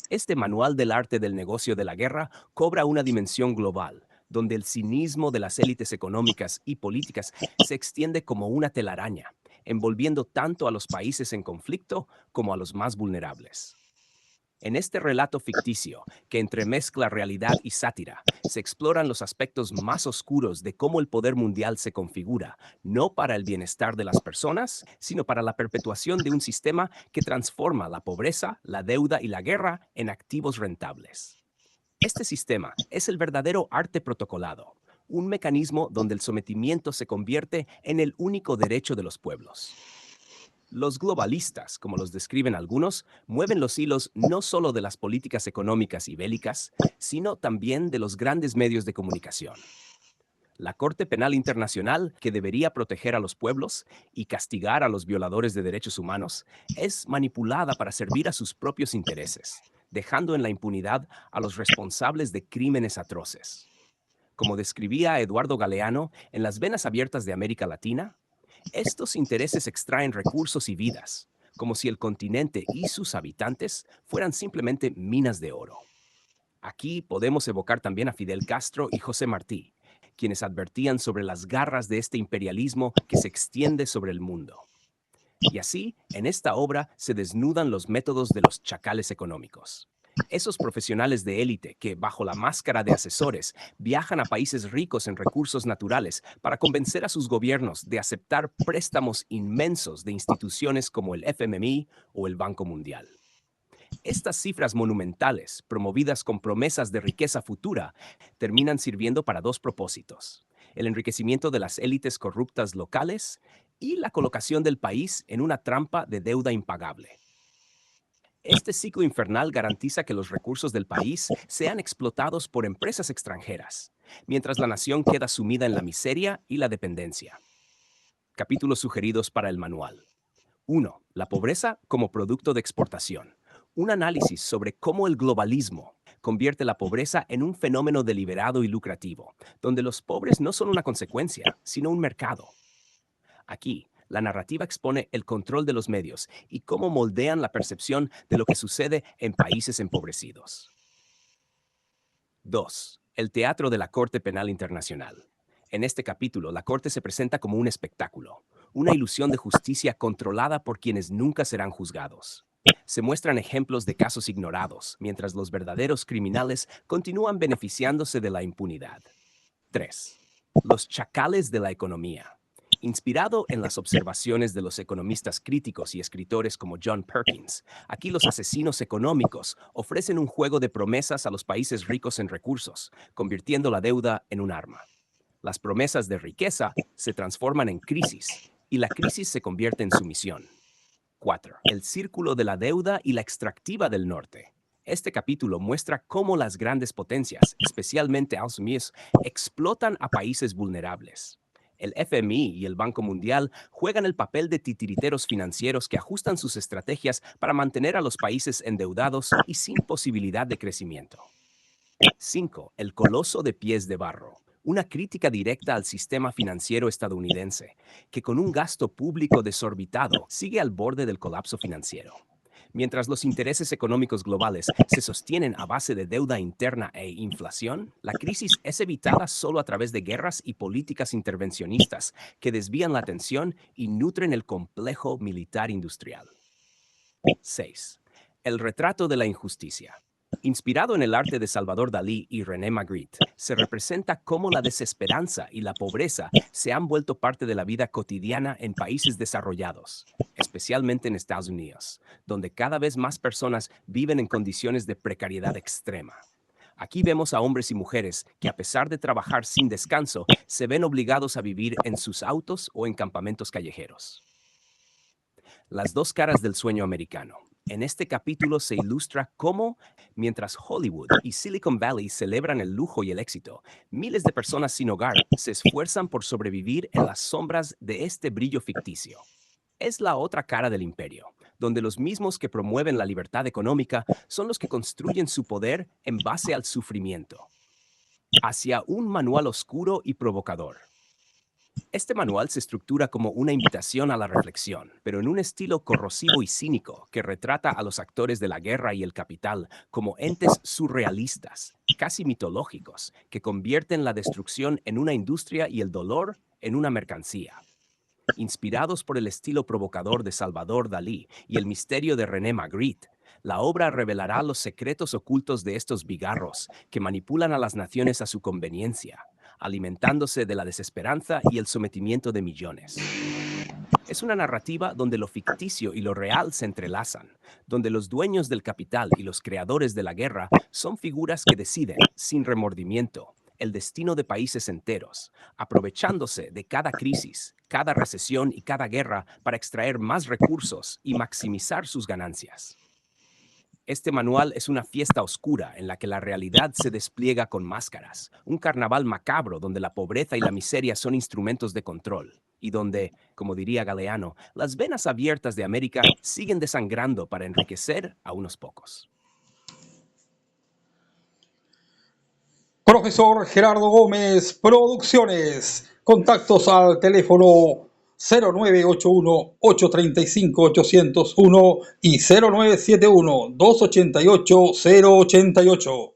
Este manual del arte del negocio de la guerra cobra una dimensión global, donde el cinismo de las élites económicas y políticas se extiende como una telaraña, envolviendo tanto a los países en conflicto como a los más vulnerables. En este relato ficticio, que entremezcla realidad y sátira, se exploran los aspectos más oscuros de cómo el poder mundial se configura, no para el bienestar de las personas, sino para la perpetuación de un sistema que transforma la pobreza, la deuda y la guerra en activos rentables. Este sistema es el verdadero arte protocolado, un mecanismo donde el sometimiento se convierte en el único derecho de los pueblos. Los globalistas, como los describen algunos, mueven los hilos no solo de las políticas económicas y bélicas, sino también de los grandes medios de comunicación. La Corte Penal Internacional, que debería proteger a los pueblos y castigar a los violadores de derechos humanos, es manipulada para servir a sus propios intereses, dejando en la impunidad a los responsables de crímenes atroces. Como describía Eduardo Galeano en Las Venas Abiertas de América Latina, estos intereses extraen recursos y vidas, como si el continente y sus habitantes fueran simplemente minas de oro. Aquí podemos evocar también a Fidel Castro y José Martí, quienes advertían sobre las garras de este imperialismo que se extiende sobre el mundo. Y así, en esta obra se desnudan los métodos de los chacales económicos. Esos profesionales de élite que, bajo la máscara de asesores, viajan a países ricos en recursos naturales para convencer a sus gobiernos de aceptar préstamos inmensos de instituciones como el FMI o el Banco Mundial. Estas cifras monumentales, promovidas con promesas de riqueza futura, terminan sirviendo para dos propósitos: el enriquecimiento de las élites corruptas locales y la colocación del país en una trampa de deuda impagable. Este ciclo infernal garantiza que los recursos del país sean explotados por empresas extranjeras, mientras la nación queda sumida en la miseria y la dependencia. Capítulos sugeridos para el manual. 1. La pobreza como producto de exportación. Un análisis sobre cómo el globalismo convierte la pobreza en un fenómeno deliberado y lucrativo, donde los pobres no son una consecuencia, sino un mercado. Aquí, la narrativa expone el control de los medios y cómo moldean la percepción de lo que sucede en países empobrecidos. 2. El teatro de la Corte Penal Internacional. En este capítulo, la Corte se presenta como un espectáculo, una ilusión de justicia controlada por quienes nunca serán juzgados. Se muestran ejemplos de casos ignorados, mientras los verdaderos criminales continúan beneficiándose de la impunidad. 3. Los chacales de la economía. Inspirado en las observaciones de los economistas críticos y escritores como John Perkins, aquí los asesinos económicos ofrecen un juego de promesas a los países ricos en recursos, convirtiendo la deuda en un arma. Las promesas de riqueza se transforman en crisis y la crisis se convierte en sumisión. 4. El círculo de la deuda y la extractiva del norte. Este capítulo muestra cómo las grandes potencias, especialmente Estados Unidos, explotan a países vulnerables. El FMI y el Banco Mundial juegan el papel de titiriteros financieros que ajustan sus estrategias para mantener a los países endeudados y sin posibilidad de crecimiento. 5. El coloso de pies de barro. Una crítica directa al sistema financiero estadounidense, que con un gasto público desorbitado sigue al borde del colapso financiero. Mientras los intereses económicos globales se sostienen a base de deuda interna e inflación, la crisis es evitada solo a través de guerras y políticas intervencionistas que desvían la atención y nutren el complejo militar industrial. 6. El retrato de la injusticia. Inspirado en el arte de Salvador Dalí y René Magritte, se representa cómo la desesperanza y la pobreza se han vuelto parte de la vida cotidiana en países desarrollados, especialmente en Estados Unidos, donde cada vez más personas viven en condiciones de precariedad extrema. Aquí vemos a hombres y mujeres que, a pesar de trabajar sin descanso, se ven obligados a vivir en sus autos o en campamentos callejeros. Las dos caras del sueño americano. En este capítulo se ilustra cómo, mientras Hollywood y Silicon Valley celebran el lujo y el éxito, miles de personas sin hogar se esfuerzan por sobrevivir en las sombras de este brillo ficticio. Es la otra cara del imperio, donde los mismos que promueven la libertad económica son los que construyen su poder en base al sufrimiento. Hacia un manual oscuro y provocador. Este manual se estructura como una invitación a la reflexión, pero en un estilo corrosivo y cínico que retrata a los actores de la guerra y el capital como entes surrealistas, casi mitológicos, que convierten la destrucción en una industria y el dolor en una mercancía. Inspirados por el estilo provocador de Salvador Dalí y el misterio de René Magritte, la obra revelará los secretos ocultos de estos bigarros que manipulan a las naciones a su conveniencia, alimentándose de la desesperanza y el sometimiento de millones. Es una narrativa donde lo ficticio y lo real se entrelazan, donde los dueños del capital y los creadores de la guerra son figuras que deciden, sin remordimiento, el destino de países enteros, aprovechándose de cada crisis, cada recesión y cada guerra para extraer más recursos y maximizar sus ganancias. Este manual es una fiesta oscura en la que la realidad se despliega con máscaras, un carnaval macabro donde la pobreza y la miseria son instrumentos de control, y donde, como diría Galeano, las venas abiertas de América siguen desangrando para enriquecer a unos pocos. Profesor Gerardo Gómez, Producciones. Contactos al teléfono 0981-835-801 y 0971-288-088.